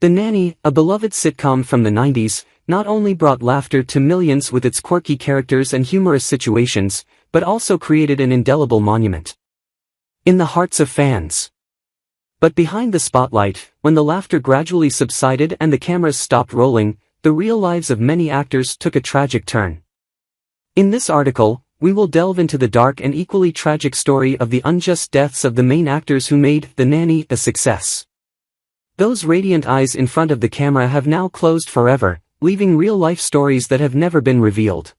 The Nanny, a beloved sitcom from the 90s, not only brought laughter to millions with its quirky characters and humorous situations, but also created an indelible monument in the hearts of fans. But behind the spotlight, when the laughter gradually subsided and the cameras stopped rolling, the real lives of many actors took a tragic turn. In this article, we will delve into the dark and equally tragic story of the unjust deaths of the main actors who made The Nanny a success. Those radiant eyes in front of the camera have now closed forever, leaving real-life stories that have never been revealed.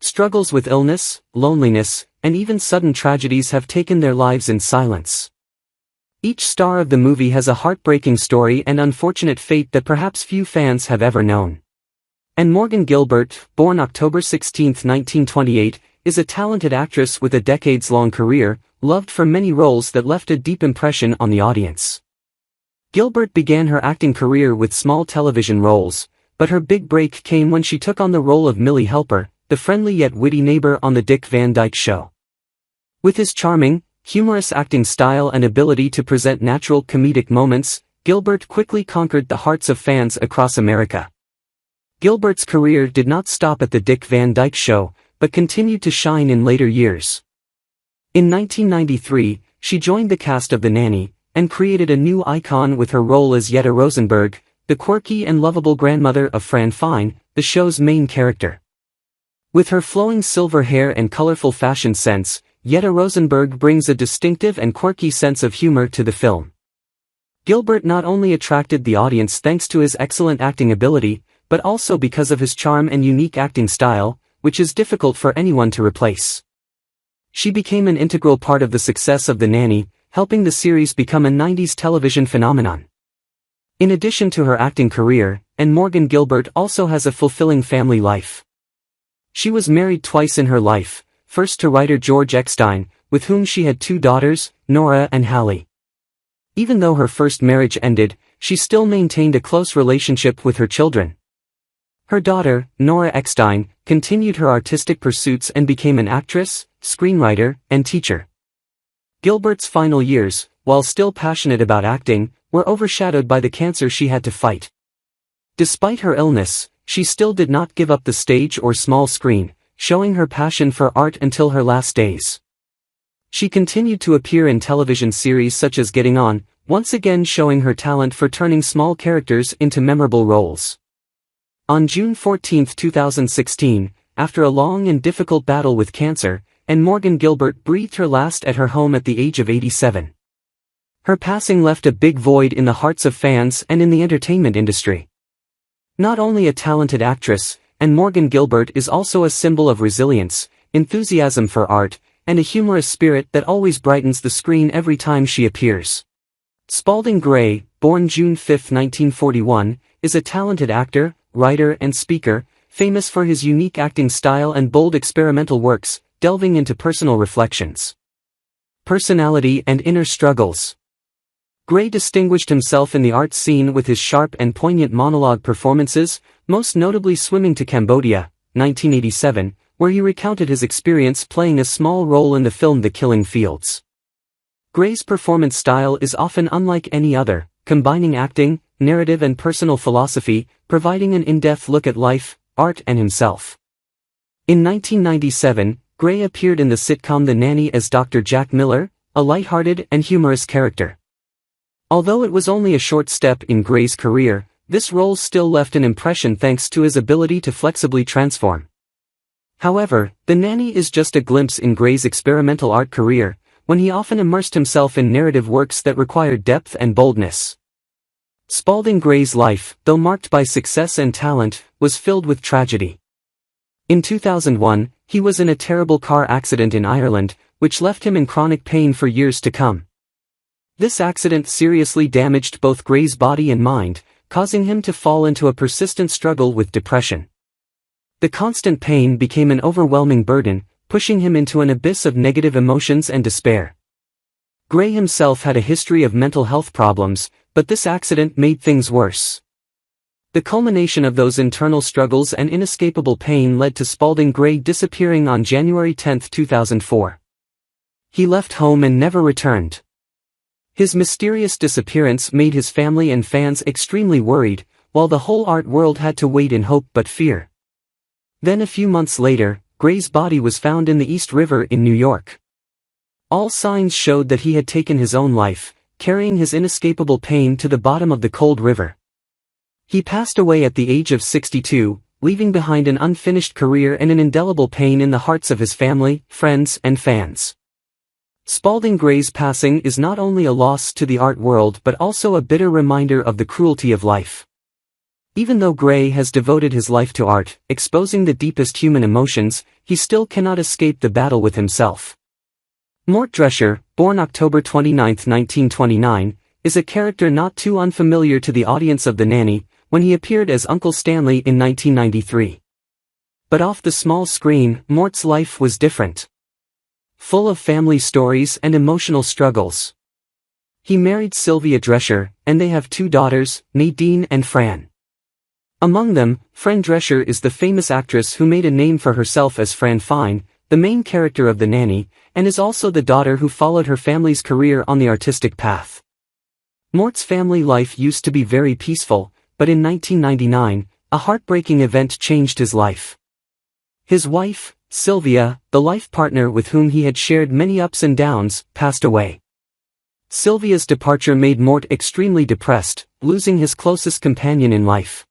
Struggles with illness, loneliness, and even sudden tragedies have taken their lives in silence. Each star of the movie has a heartbreaking story and unfortunate fate that perhaps few fans have ever known. And Morgan Guilbert, born October 16, 1928, is a talented actress with a decades-long career, loved for many roles that left a deep impression on the audience. Guilbert began her acting career with small television roles, but her big break came when she took on the role of Millie Helper, the friendly yet witty neighbor on The Dick Van Dyke Show. With his charming, humorous acting style and ability to present natural comedic moments, Guilbert quickly conquered the hearts of fans across America. Guilbert's career did not stop at The Dick Van Dyke Show, but continued to shine in later years. In 1993, she joined the cast of The Nanny, and created a new icon with her role as Yetta Rosenberg, the quirky and lovable grandmother of Fran Fine, the show's main character. With her flowing silver hair and colorful fashion sense, Yetta Rosenberg brings a distinctive and quirky sense of humor to the film. Guilbert not only attracted the audience thanks to his excellent acting ability, but also because of his charm and unique acting style, which is difficult for anyone to replace. She became an integral part of the success of The Nanny, helping the series become a 90s television phenomenon. In addition to her acting career, Morgan Guilbert also has a fulfilling family life. She was married twice in her life, first to writer George Eckstein, with whom she had 2 daughters, Nora and Hallie. Even though her first marriage ended, she still maintained a close relationship with her children. Her daughter, Nora Eckstein, continued her artistic pursuits and became an actress, screenwriter, and teacher. Guilbert's final years, while still passionate about acting, were overshadowed by the cancer she had to fight. Despite her illness, she still did not give up the stage or small screen, showing her passion for art until her last days. She continued to appear in television series such as Getting On, once again showing her talent for turning small characters into memorable roles. On June 14, 2016, after a long and difficult battle with cancer, Morgan Guilbert breathed her last at her home at the age of 87. Her passing left a big void in the hearts of fans and in the entertainment industry. Not only a talented actress, Morgan Guilbert is also a symbol of resilience, enthusiasm for art, and a humorous spirit that always brightens the screen every time she appears. Spalding Gray, born June 5, 1941, is a talented actor, writer and speaker, famous for his unique acting style and bold experimental works, delving into personal reflections, personality and inner struggles. Gray distinguished himself in the art scene with his sharp and poignant monologue performances, most notably Swimming to Cambodia, 1987, where he recounted his experience playing a small role in the film The Killing Fields. Gray's performance style is often unlike any other, combining acting, narrative and personal philosophy, providing an in-depth look at life, art and himself. In 1997, Gray appeared in the sitcom The Nanny as Dr. Jack Miller, a lighthearted and humorous character. Although it was only a short step in Gray's career, this role still left an impression thanks to his ability to flexibly transform. However, The Nanny is just a glimpse in Gray's experimental art career, when he often immersed himself in narrative works that required depth and boldness. Spalding Gray's life, though marked by success and talent, was filled with tragedy. In 2001, he was in a terrible car accident in Ireland, which left him in chronic pain for years to come. This accident seriously damaged both Gray's body and mind, causing him to fall into a persistent struggle with depression. The constant pain became an overwhelming burden, pushing him into an abyss of negative emotions and despair. Gray himself had a history of mental health problems, but this accident made things worse. The culmination of those internal struggles and inescapable pain led to Spalding Gray disappearing on January 10, 2004. He left home and never returned. His mysterious disappearance made his family and fans extremely worried, while the whole art world had to wait in hope but fear. Then a few months later, Gray's body was found in the East River in New York. All signs showed that he had taken his own life, carrying his inescapable pain to the bottom of the cold river. He passed away at the age of 62, leaving behind an unfinished career and an indelible pain in the hearts of his family, friends, and fans. Spalding Gray's passing is not only a loss to the art world but also a bitter reminder of the cruelty of life. Even though Gray has devoted his life to art, exposing the deepest human emotions, he still cannot escape the battle with himself. Mort Drescher, born October 29, 1929, is a character not too unfamiliar to the audience of The Nanny, when he appeared as Uncle Stanley in 1993. But off the small screen, Mort's life was different. Full of family stories and emotional struggles. He married Sylvia Drescher, and they have two daughters, Nadine and Fran. Among them, Fran Drescher is the famous actress who made a name for herself as Fran Fine, the main character of The Nanny, and is also the daughter who followed her family's career on the artistic path. Mort's family life used to be very peaceful, but in 1999, a heartbreaking event changed his life. His wife, Sylvia, the life partner with whom he had shared many ups and downs, passed away. Sylvia's departure made Mort extremely depressed, losing his closest companion in life.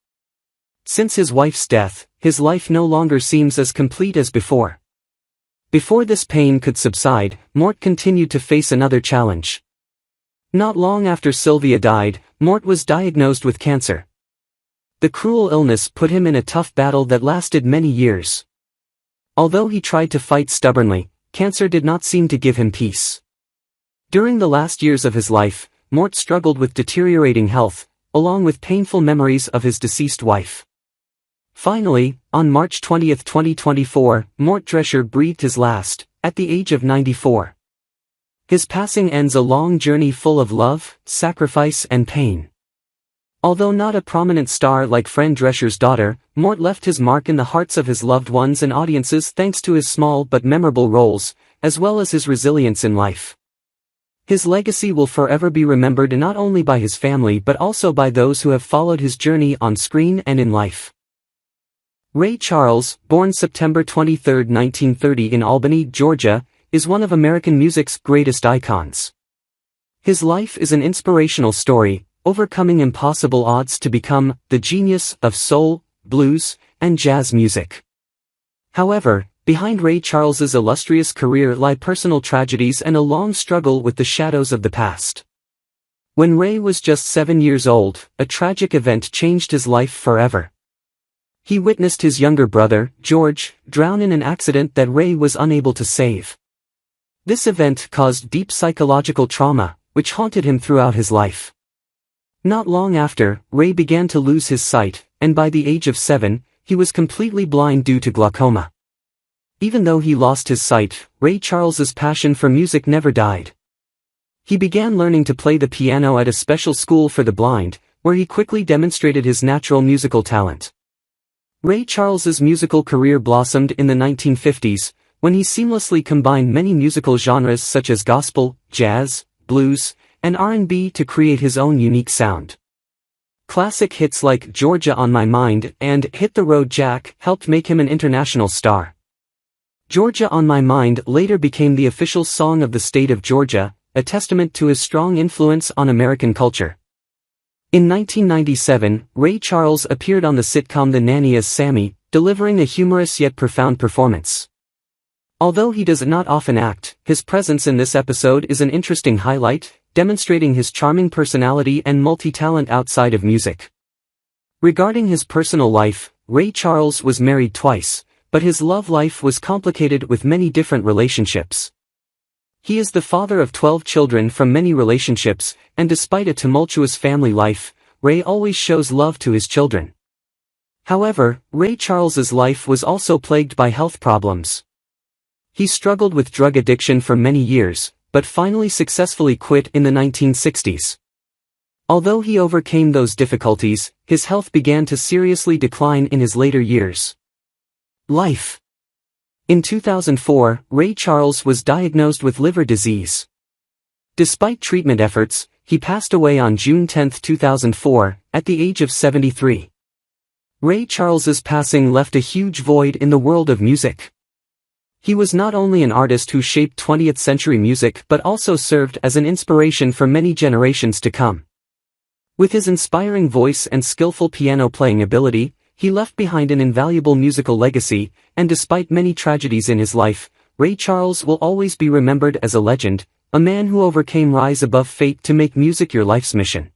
Since his wife's death, his life no longer seems as complete as before. Before this pain could subside, Mort continued to face another challenge. Not long after Sylvia died, Mort was diagnosed with cancer. The cruel illness put him in a tough battle that lasted many years. Although he tried to fight stubbornly, cancer did not seem to give him peace. During the last years of his life, Mort struggled with deteriorating health, along with painful memories of his deceased wife. Finally, on March 20, 2024, Mort Drescher breathed his last, at the age of 94. His passing ends a long journey full of love, sacrifice and pain. Although not a prominent star like Fran Drescher's daughter, Mort left his mark in the hearts of his loved ones and audiences thanks to his small but memorable roles, as well as his resilience in life. His legacy will forever be remembered not only by his family but also by those who have followed his journey on screen and in life. Ray Charles, born September 23, 1930 in Albany, Georgia, is one of American music's greatest icons. His life is an inspirational story, overcoming impossible odds to become the genius of soul, blues, and jazz music. However, behind Ray Charles's illustrious career lie personal tragedies and a long struggle with the shadows of the past. When Ray was just 7 years old, a tragic event changed his life forever. He witnessed his younger brother, George, drown in an accident that Ray was unable to save. This event caused deep psychological trauma, which haunted him throughout his life. Not long after, Ray began to lose his sight, and by the age of 7, he was completely blind due to glaucoma. Even though he lost his sight, Ray Charles's passion for music never died. He began learning to play the piano at a special school for the blind, where he quickly demonstrated his natural musical talent. Ray Charles's musical career blossomed in the 1950s, when he seamlessly combined many musical genres such as gospel, jazz, blues, and R&B to create his own unique sound. Classic hits like Georgia on My Mind and Hit the Road Jack helped make him an international star. Georgia on My Mind later became the official song of the state of Georgia, a testament to his strong influence on American culture. In 1997, Ray Charles appeared on the sitcom The Nanny as Sammy, delivering a humorous yet profound performance. Although he does not often act, his presence in this episode is an interesting highlight, demonstrating his charming personality and multi-talent outside of music. Regarding his personal life, Ray Charles was married twice, but his love life was complicated with many different relationships. He is the father of 12 children from many relationships, and despite a tumultuous family life, Ray always shows love to his children. However, Ray Charles's life was also plagued by health problems. He struggled with drug addiction for many years, but finally successfully quit in the 1960s. Although he overcame those difficulties, his health began to seriously decline in his later years. Life. In 2004, Ray Charles was diagnosed with liver disease. Despite treatment efforts, he passed away on June 10, 2004, at the age of 73. Ray Charles's passing left a huge void in the world of music. He was not only an artist who shaped 20th-century music but also served as an inspiration for many generations to come. With his inspiring voice and skillful piano-playing ability, he left behind an invaluable musical legacy, and despite many tragedies in his life, Ray Charles will always be remembered as a legend, a man who overcame rise above fate to make music your life's mission.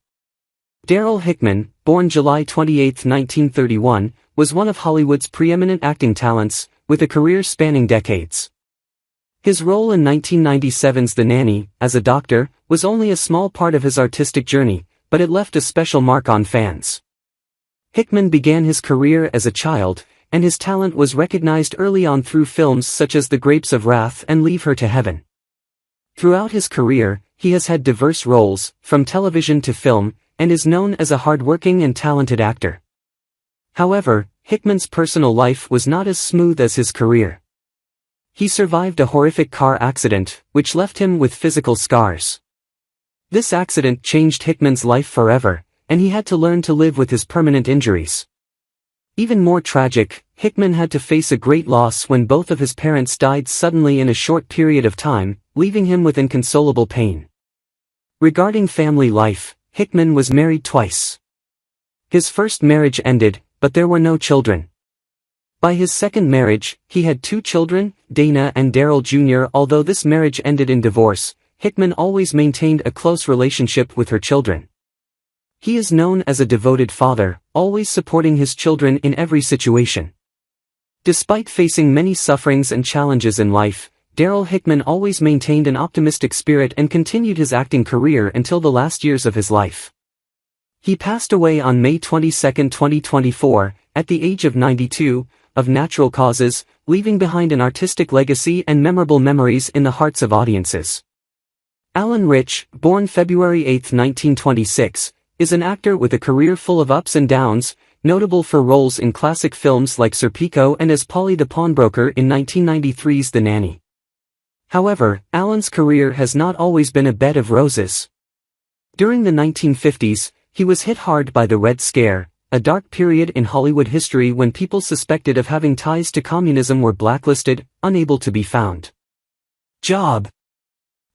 Daryl Hickman, born July 28, 1931, was one of Hollywood's preeminent acting talents, with a career spanning decades. His role in 1997's The Nanny, as a doctor, was only a small part of his artistic journey, but it left a special mark on fans. Hickman began his career as a child, and his talent was recognized early on through films such as The Grapes of Wrath and Leave Her to Heaven. Throughout his career, he has had diverse roles, from television to film, and is known as a hard-working and talented actor. However, Hickman's personal life was not as smooth as his career. He survived a horrific car accident, which left him with physical scars. This accident changed Hickman's life forever, and he had to learn to live with his permanent injuries. Even more tragic, Hickman had to face a great loss when both of his parents died suddenly in a short period of time, leaving him with inconsolable pain. Regarding family life, Hickman was married twice. His first marriage ended, but there were no children. By his second marriage, he had 2 children, Dana and Daryl Jr. Although this marriage ended in divorce, Hickman always maintained a close relationship with her children. He is known as a devoted father, always supporting his children in every situation. Despite facing many sufferings and challenges in life, Daryl Hickman always maintained an optimistic spirit and continued his acting career until the last years of his life. He passed away on May 22, 2024, at the age of 92, of natural causes, leaving behind an artistic legacy and memorable memories in the hearts of audiences. Allan Rich, born February 8, 1926, is an actor with a career full of ups and downs, notable for roles in classic films like Serpico and as Polly the Pawnbroker in 1993's The Nanny. However, Allan's career has not always been a bed of roses. During the 1950s, he was hit hard by the Red Scare, a dark period in Hollywood history when people suspected of having ties to communism were blacklisted, unable to be found. Job.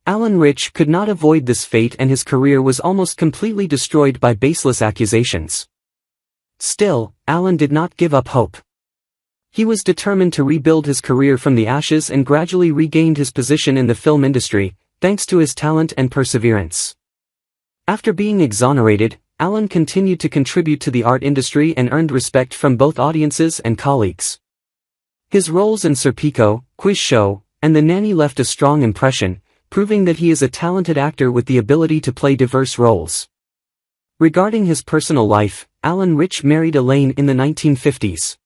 Allan Rich could not avoid this fate and his career was almost completely destroyed by baseless accusations. Still, Allan did not give up hope. He was determined to rebuild his career from the ashes and gradually regained his position in the film industry, thanks to his talent and perseverance. After being exonerated, Allan continued to contribute to the art industry and earned respect from both audiences and colleagues. His roles in Serpico, Quiz Show, and The Nanny left a strong impression, proving that he is a talented actor with the ability to play diverse roles. Regarding his personal life, Allan Rich married Elaine in the 1950s.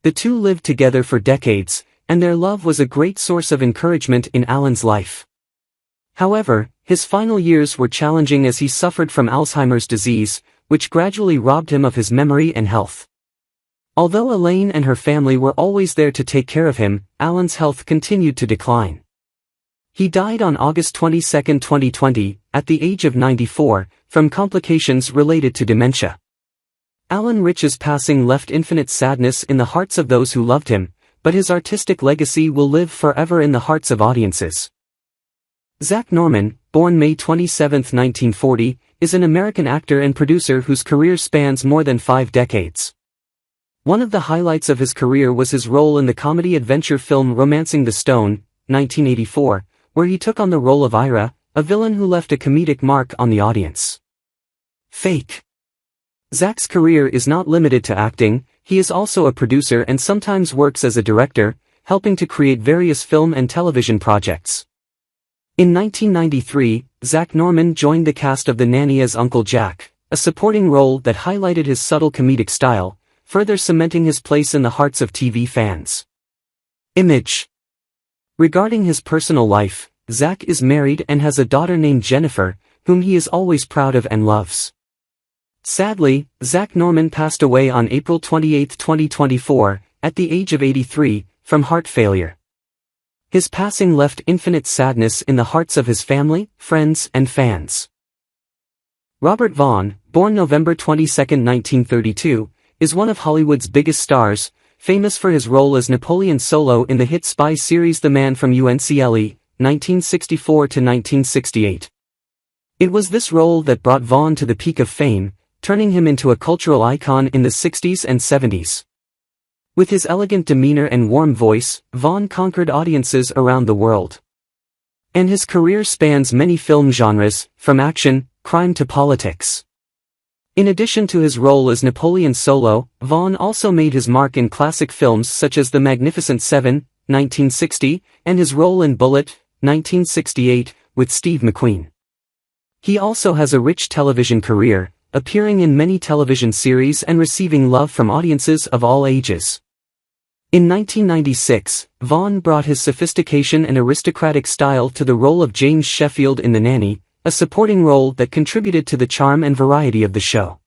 The two lived together for decades, and their love was a great source of encouragement in Allan's life. However, his final years were challenging as he suffered from Alzheimer's disease, which gradually robbed him of his memory and health. Although Elaine and her family were always there to take care of him, Allan's health continued to decline. He died on August 22, 2020, at the age of 94, from complications related to dementia. Allan Rich's passing left infinite sadness in the hearts of those who loved him, but his artistic legacy will live forever in the hearts of audiences. Zack Norman, born May 27, 1940, is an American actor and producer whose career spans more than 5 decades. One of the highlights of his career was his role in the comedy-adventure film Romancing the Stone, 1984, where he took on the role of Ira, a villain who left a comedic mark on the audience. Fake. Zack's career is not limited to acting, he is also a producer and sometimes works as a director, helping to create various film and television projects. In 1993, Zack Norman joined the cast of The Nanny as Uncle Jack, a supporting role that highlighted his subtle comedic style, further cementing his place in the hearts of TV fans. Image. Regarding his personal life, Zack is married and has a daughter named Jennifer, whom he is always proud of and loves. Sadly, Zack Norman passed away on April 28, 2024, at the age of 83, from heart failure. His passing left infinite sadness in the hearts of his family, friends, and fans. Robert Vaughn, born November 22, 1932, is one of Hollywood's biggest stars, famous for his role as Napoleon Solo in the hit spy series The Man from UNCLE, 1964–1968. It was this role that brought Vaughn to the peak of fame, turning him into a cultural icon in the 60s and 70s. With his elegant demeanor and warm voice, Vaughn conquered audiences around the world. And his career spans many film genres, from action, crime to politics. In addition to his role as Napoleon Solo, Vaughn also made his mark in classic films such as The Magnificent Seven, 1960, and his role in Bullitt, 1968, with Steve McQueen. He also has a rich television career, appearing in many television series and receiving love from audiences of all ages. In 1996, Vaughn brought his sophistication and aristocratic style to the role of James Sheffield in The Nanny, a supporting role that contributed to the charm and variety of the show.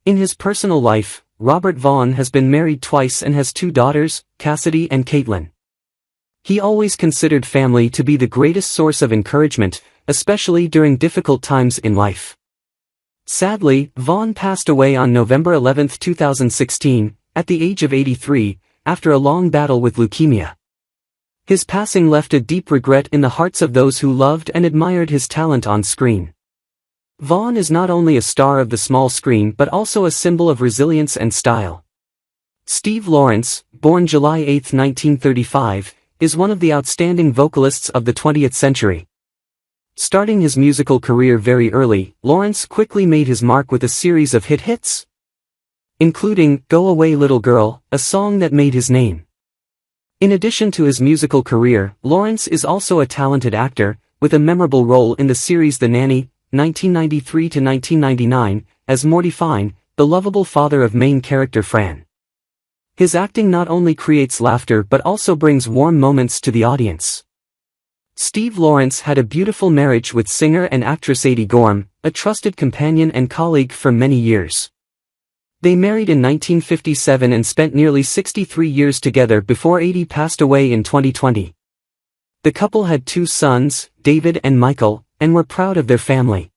In his personal life, Robert Vaughn has been married twice and has two daughters, Cassidy and Caitlin. He always considered family to be the greatest source of encouragement, especially during difficult times in life. Sadly, Vaughn passed away on November 11, 2016, at the age of 83, after a long battle with leukemia. His passing left a deep regret in the hearts of those who loved and admired his talent on screen. Vaughn is not only a star of the small screen but also a symbol of resilience and style. Steve Lawrence, born July 8, 1935, is one of the outstanding vocalists of the 20th century. Starting his musical career very early, Lawrence quickly made his mark with a series of hits, including Go Away Little Girl, a song that made his name. In addition to his musical career, Lawrence is also a talented actor, with a memorable role in the series The Nanny, 1993–1999, as Morty Fine, the lovable father of main character Fran. His acting not only creates laughter but also brings warm moments to the audience. Steve Lawrence had a beautiful marriage with singer and actress Adi Gorm, a trusted companion and colleague for many years. They married in 1957 and spent nearly 63 years together before Adi passed away in 2020. The couple had two sons, David and Michael, and were proud of their family.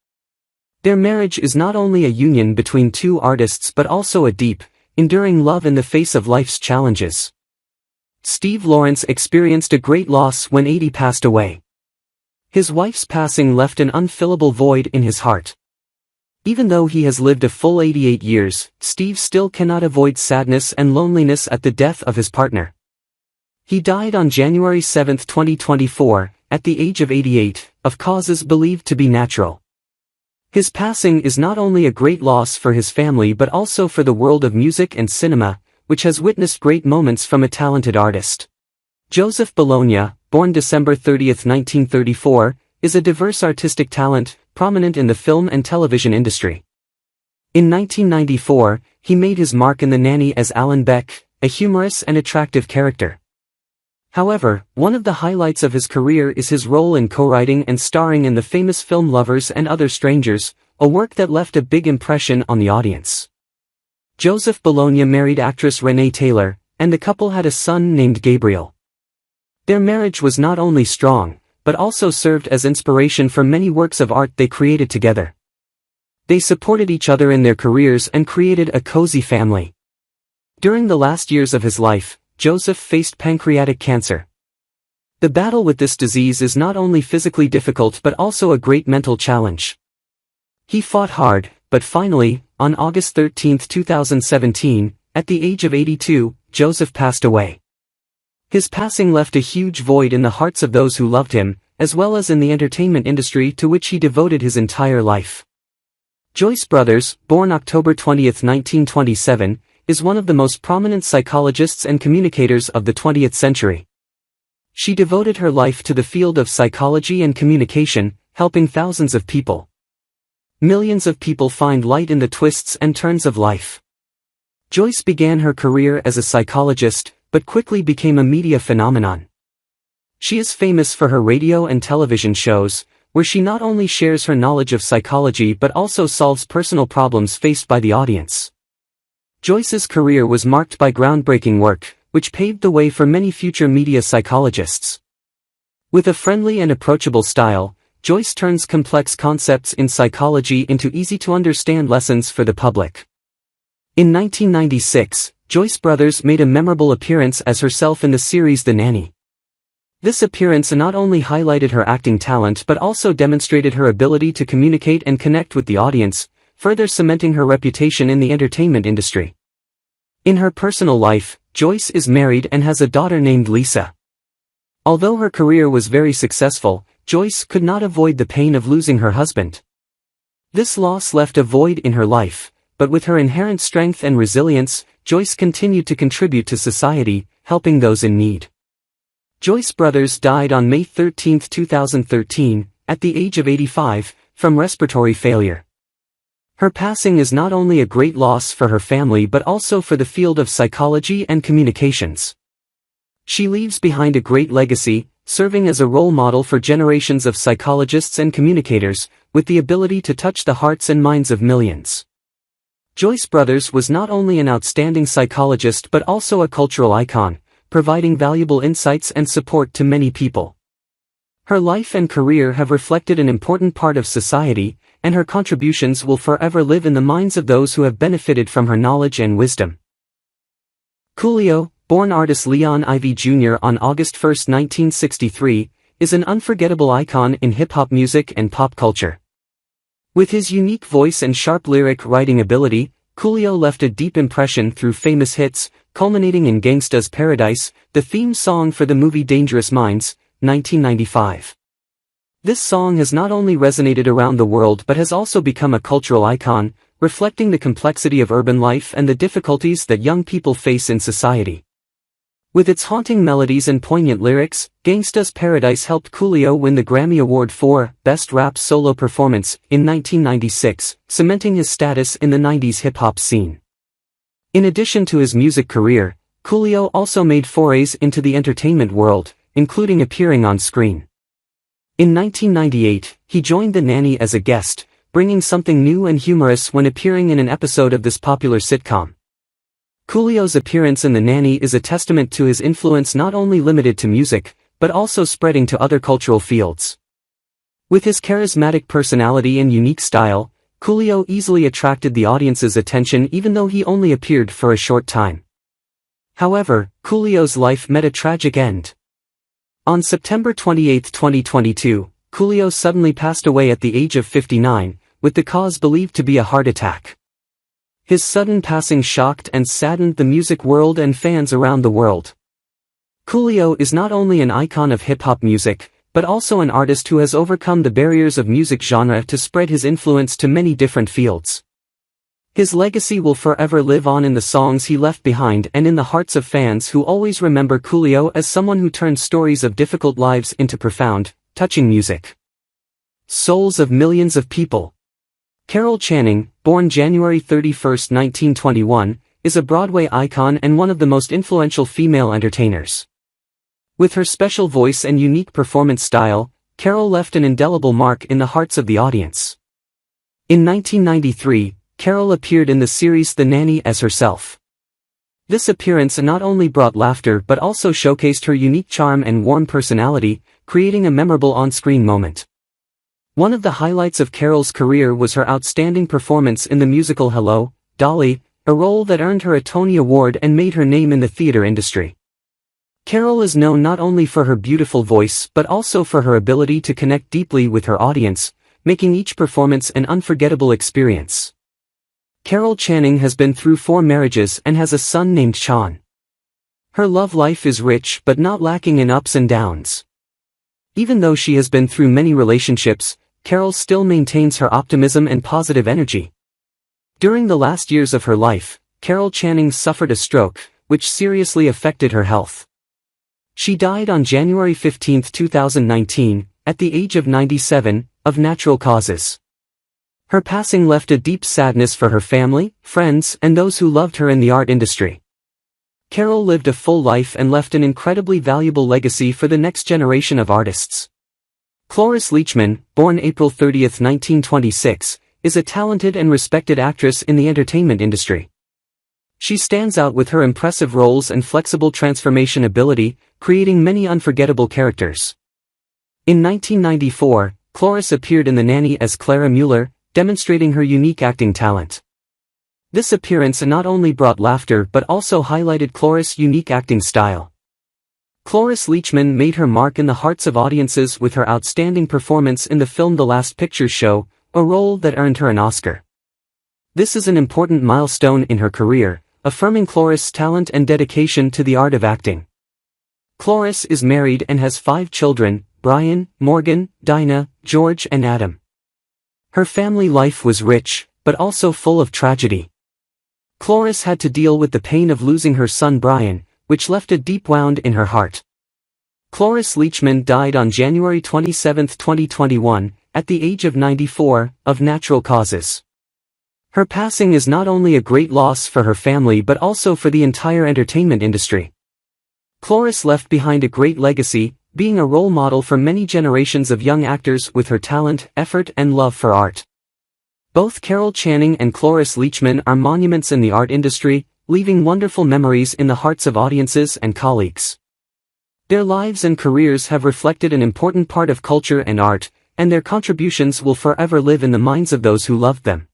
Their marriage is not only a union between two artists but also a deep, enduring love in the face of life's challenges. Steve Lawrence experienced a great loss when Adi passed away. His wife's passing left an unfillable void in his heart. Even though he has lived a full 88 years, Steve still cannot avoid sadness and loneliness at the death of his partner. He died on January 7, 2024, at the age of 88, of causes believed to be natural. His passing is not only a great loss for his family but also for the world of music and cinema, which has witnessed great moments from a talented artist. Joseph Bologna, born December 30, 1934, is a diverse artistic talent, prominent in the film and television industry. In 1994, he made his mark in The Nanny as Allan Beck, a humorous and attractive character. However, one of the highlights of his career is his role in co-writing and starring in the famous film Lovers and Other Strangers, a work that left a big impression on the audience. Joseph Bologna married actress Renee Taylor, and the couple had a son named Gabriel. Their marriage was not only strong, but also served as inspiration for many works of art they created together. They supported each other in their careers and created a cozy family. During the last years of his life, Joseph faced pancreatic cancer. The battle with this disease is not only physically difficult but also a great mental challenge. He fought hard, but finally, on August 13, 2017, at the age of 82, Joseph passed away. His passing left a huge void in the hearts of those who loved him, as well as in the entertainment industry to which he devoted his entire life. Joyce Brothers, born October 20, 1927, is one of the most prominent psychologists and communicators of the 20th century. She devoted her life to the field of psychology and communication, helping thousands of people. Millions of people find light in the twists and turns of life. Joyce began her career as a psychologist, but quickly became a media phenomenon. She is famous for her radio and television shows, where she not only shares her knowledge of psychology but also solves personal problems faced by the audience. Joyce's career was marked by groundbreaking work, which paved the way for many future media psychologists. With a friendly and approachable style, Joyce turns complex concepts in psychology into easy-to-understand lessons for the public. In 1996, Joyce Brothers made a memorable appearance as herself in the series The Nanny. This appearance not only highlighted her acting talent but also demonstrated her ability to communicate and connect with the audience, further cementing her reputation in the entertainment industry. In her personal life, Joyce is married and has a daughter named Lisa. Although her career was very successful, Joyce could not avoid the pain of losing her husband. This loss left a void in her life, but with her inherent strength and resilience, Joyce continued to contribute to society, helping those in need. Joyce Brothers died on May 13, 2013, at the age of 85, from respiratory failure. Her passing is not only a great loss for her family but also for the field of psychology and communications. She leaves behind a great legacy, serving as a role model for generations of psychologists and communicators, with the ability to touch the hearts and minds of millions. Joyce Brothers was not only an outstanding psychologist but also a cultural icon, providing valuable insights and support to many people. Her life and career have reflected an important part of society, and her contributions will forever live in the minds of those who have benefited from her knowledge and wisdom. Coolio, born artist Leon Ivey Jr. on August 1, 1963, is an unforgettable icon in hip-hop music and pop culture. With his unique voice and sharp lyric writing ability, Coolio left a deep impression through famous hits, culminating in Gangsta's Paradise, the theme song for the movie Dangerous Minds, 1995. This song has not only resonated around the world but has also become a cultural icon, reflecting the complexity of urban life and the difficulties that young people face in society. With its haunting melodies and poignant lyrics, Gangsta's Paradise helped Coolio win the Grammy Award for Best Rap Solo Performance in 1996, cementing his status in the 90s hip-hop scene. In addition to his music career, Coolio also made forays into the entertainment world, including appearing on screen. In 1998, he joined The Nanny as a guest, bringing something new and humorous when appearing in an episode of this popular sitcom. Coolio's appearance in The Nanny is a testament to his influence not only limited to music, but also spreading to other cultural fields. With his charismatic personality and unique style, Coolio easily attracted the audience's attention even though he only appeared for a short time. However, Coolio's life met a tragic end. On September 28, 2022, Coolio suddenly passed away at the age of 59, with the cause believed to be a heart attack. His sudden passing shocked and saddened the music world and fans around the world. Coolio is not only an icon of hip-hop music, but also an artist who has overcome the barriers of music genre to spread his influence to many different fields. His legacy will forever live on in the songs he left behind and in the hearts of fans who always remember Coolio as someone who turned stories of difficult lives into profound, touching music. Souls of millions of people. Carol Channing, born January 31, 1921, is a Broadway icon and one of the most influential female entertainers. With her special voice and unique performance style, Carol left an indelible mark in the hearts of the audience. In 1993, Carol appeared in the series The Nanny as herself. This appearance not only brought laughter but also showcased her unique charm and warm personality, creating a memorable on-screen moment. One of the highlights of Carol's career was her outstanding performance in the musical Hello, Dolly, a role that earned her a Tony Award and made her name in the theater industry. Carol is known not only for her beautiful voice but also for her ability to connect deeply with her audience, making each performance an unforgettable experience. Carol Channing has been through 4 marriages and has a son named Sean. Her love life is rich but not lacking in ups and downs. Even though she has been through many relationships, Carol still maintains her optimism and positive energy. During the last years of her life, Carol Channing suffered a stroke, which seriously affected her health. She died on January 15, 2019, at the age of 97, of natural causes. Her passing left a deep sadness for her family, friends, and those who loved her in the art industry. Carol lived a full life and left an incredibly valuable legacy for the next generation of artists. Cloris Leachman, born April 30, 1926, is a talented and respected actress in the entertainment industry. She stands out with her impressive roles and flexible transformation ability, creating many unforgettable characters. In 1994, Cloris appeared in The Nanny as Clara Mueller, demonstrating her unique acting talent. This appearance not only brought laughter but also highlighted Cloris' unique acting style. Cloris Leachman made her mark in the hearts of audiences with her outstanding performance in the film The Last Picture Show, a role that earned her an Oscar. This is an important milestone in her career, affirming Cloris' talent and dedication to the art of acting. Cloris is married and has 5 children, Brian, Morgan, Dinah, George and Adam. Her family life was rich, but also full of tragedy. Cloris had to deal with the pain of losing her son Brian, which left a deep wound in her heart. Cloris Leachman died on January 27, 2021, at the age of 94, of natural causes. Her passing is not only a great loss for her family but also for the entire entertainment industry. Cloris left behind a great legacy, being a role model for many generations of young actors with her talent, effort and love for art. Both Carol Channing and Cloris Leachman are monuments in the art industry, leaving wonderful memories in the hearts of audiences and colleagues. Their lives and careers have reflected an important part of culture and art, and their contributions will forever live in the minds of those who loved them.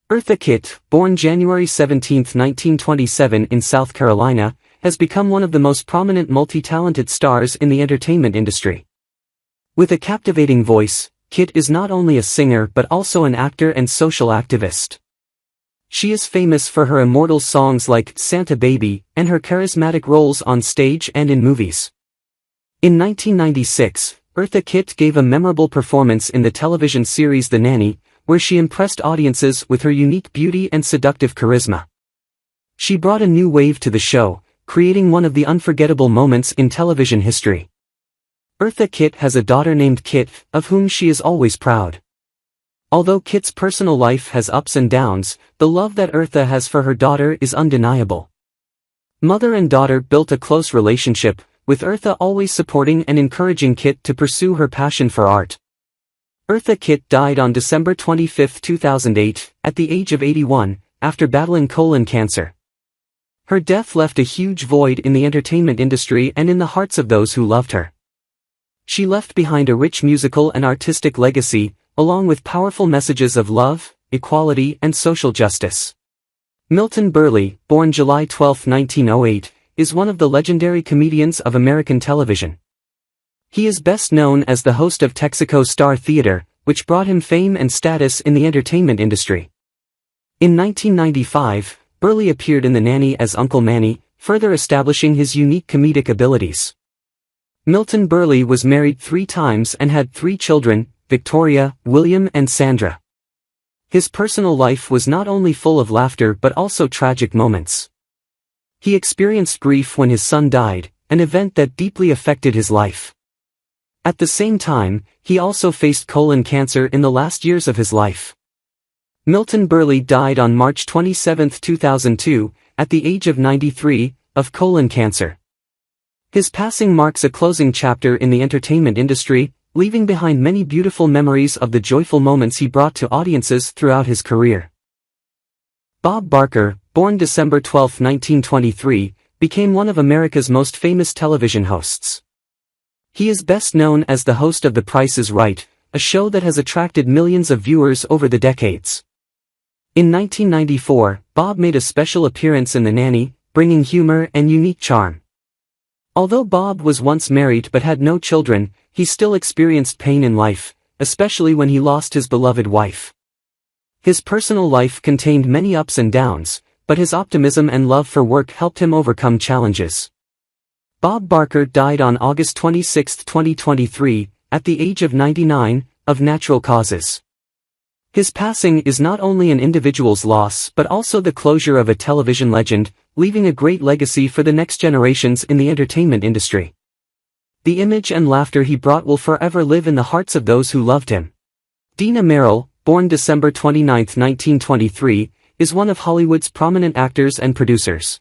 Eartha Kitt, born January 17, 1927 in South Carolina, has become one of the most prominent multi-talented stars in the entertainment industry. With a captivating voice, Kitt is not only a singer but also an actor and social activist. She is famous for her immortal songs like Santa Baby and her charismatic roles on stage and in movies. In 1996, Eartha Kitt gave a memorable performance in the television series The Nanny, where she impressed audiences with her unique beauty and seductive charisma. She brought a new wave to the show, creating one of the unforgettable moments in television history. Eartha Kitt has a daughter named Kit, of whom she is always proud. Although Kit's personal life has ups and downs, the love that Eartha has for her daughter is undeniable. Mother and daughter built a close relationship, with Eartha always supporting and encouraging Kit to pursue her passion for art. Eartha Kitt died on December 25, 2008, at the age of 81, after battling colon cancer. Her death left a huge void in the entertainment industry and in the hearts of those who loved her. She left behind a rich musical and artistic legacy, along with powerful messages of love, equality and social justice. Milton Berle, born July 12, 1908, is one of the legendary comedians of American television. He is best known as the host of Texaco Star Theater, which brought him fame and status in the entertainment industry. In 1995, Berle appeared in The Nanny as Uncle Manny, further establishing his unique comedic abilities. Milton Berle was married 3 times and had 3 children, Victoria, William and Sandra. His personal life was not only full of laughter but also tragic moments. He experienced grief when his son died, an event that deeply affected his life. At the same time, he also faced colon cancer in the last years of his life. Milton Berle died on March 27, 2002, at the age of 93, of colon cancer. His passing marks a closing chapter in the entertainment industry, leaving behind many beautiful memories of the joyful moments he brought to audiences throughout his career. Bob Barker, born December 12, 1923, became one of America's most famous television hosts. He is best known as the host of The Price is Right, a show that has attracted millions of viewers over the decades. In 1994, Bob made a special appearance in The Nanny, bringing humor and unique charm. Although Bob was once married but had no children, he still experienced pain in life, especially when he lost his beloved wife. His personal life contained many ups and downs, but his optimism and love for work helped him overcome challenges. Bob Barker died on August 26, 2023, at the age of 99, of natural causes. His passing is not only an individual's loss but also the closure of a television legend, leaving a great legacy for the next generations in the entertainment industry. The image and laughter he brought will forever live in the hearts of those who loved him. Dina Merrill, born December 29, 1923, is one of Hollywood's prominent actors and producers.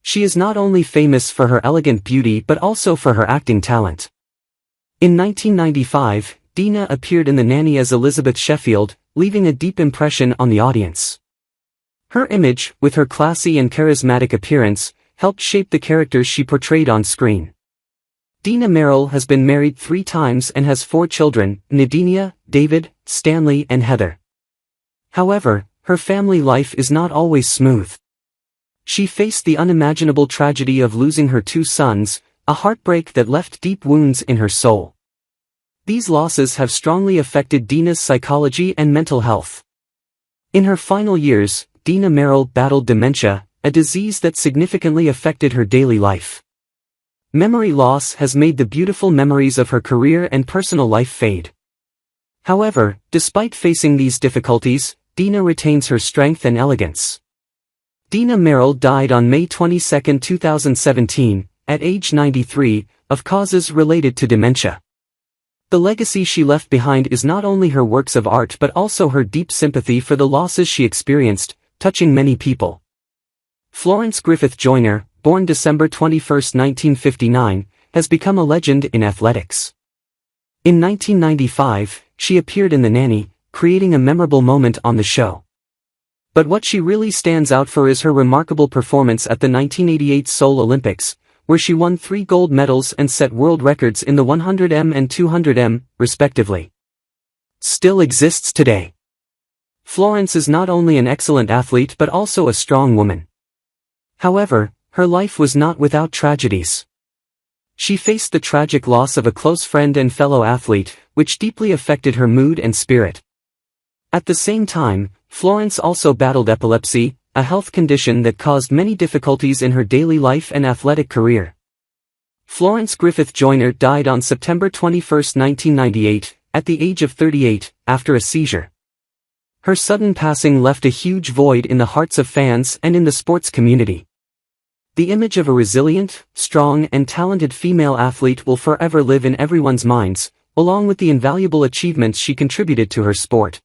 She is not only famous for her elegant beauty but also for her acting talent. In 1995, Dina appeared in The Nanny as Elizabeth Sheffield, leaving a deep impression on the audience. Her image, with her classy and charismatic appearance, helped shape the characters she portrayed on screen. Dina Merrill has been married 3 times and has 4 children, Nadine, David, Stanley and Heather. However, her family life is not always smooth. She faced the unimaginable tragedy of losing her 2 sons, a heartbreak that left deep wounds in her soul. These losses have strongly affected Dina's psychology and mental health. In her final years, Dina Merrill battled dementia, a disease that significantly affected her daily life. Memory loss has made the beautiful memories of her career and personal life fade. However, despite facing these difficulties, Dina retains her strength and elegance. Dina Merrill died on May 22, 2017, at age 93, of causes related to dementia. The legacy she left behind is not only her works of art but also her deep sympathy for the losses she experienced, touching many people. Florence Griffith Joyner, born December 21, 1959, has become a legend in athletics. In 1995, she appeared in The Nanny, creating a memorable moment on the show. But what she really stands out for is her remarkable performance at the 1988 Seoul Olympics, where she won 3 gold medals and set world records in the 100m and 200m, respectively. Still exists today. Florence is not only an excellent athlete but also a strong woman. However, her life was not without tragedies. She faced the tragic loss of a close friend and fellow athlete, which deeply affected her mood and spirit. At the same time, Florence also battled epilepsy, a health condition that caused many difficulties in her daily life and athletic career. Florence Griffith Joyner died on September 21, 1998, at the age of 38, after a seizure. Her sudden passing left a huge void in the hearts of fans and in the sports community. The image of a resilient, strong and talented female athlete will forever live in everyone's minds, along with the invaluable achievements she contributed to her sport.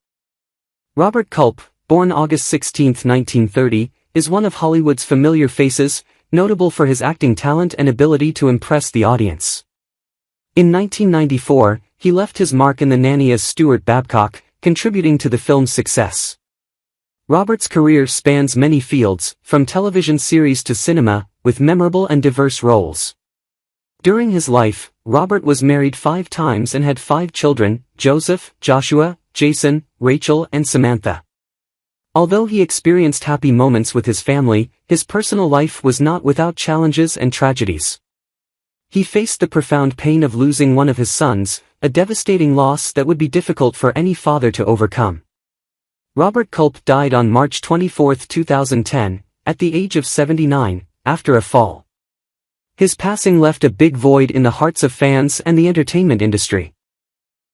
Robert Culp, born August 16, 1930, is one of Hollywood's familiar faces, notable for his acting talent and ability to impress the audience. In 1994, he left his mark in The Nanny as Stuart Babcock, contributing to the film's success. Robert's career spans many fields, from television series to cinema, with memorable and diverse roles. During his life, Robert was married 5 times and had 5 children, Joseph, Joshua, Jason, Rachel and Samantha. Although he experienced happy moments with his family, his personal life was not without challenges and tragedies. He faced the profound pain of losing one of his sons, a devastating loss that would be difficult for any father to overcome. Robert Culp died on March 24, 2010, at the age of 79, after a fall. His passing left a big void in the hearts of fans and the entertainment industry.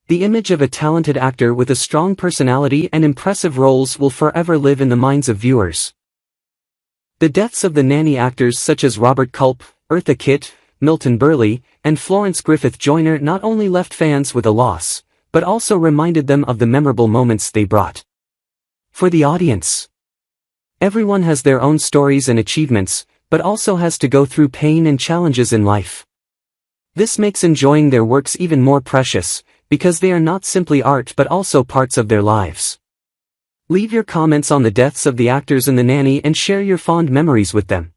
The image of a talented actor with a strong personality and impressive roles will forever live in the minds of viewers. The deaths of the Nanny actors such as Robert Culp, Eartha Kitt, Milton Berle, and Florence Griffith Joyner not only left fans with a loss, but also reminded them of the memorable moments they brought. For the audience, everyone has their own stories and achievements, but also has to go through pain and challenges in life. This makes enjoying their works even more precious, because they are not simply art but also parts of their lives. Leave your comments on the deaths of the actors in The Nanny and share your fond memories with them.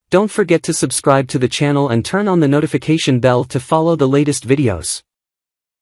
Don't forget to subscribe to the channel and turn on the notification bell to follow the latest videos.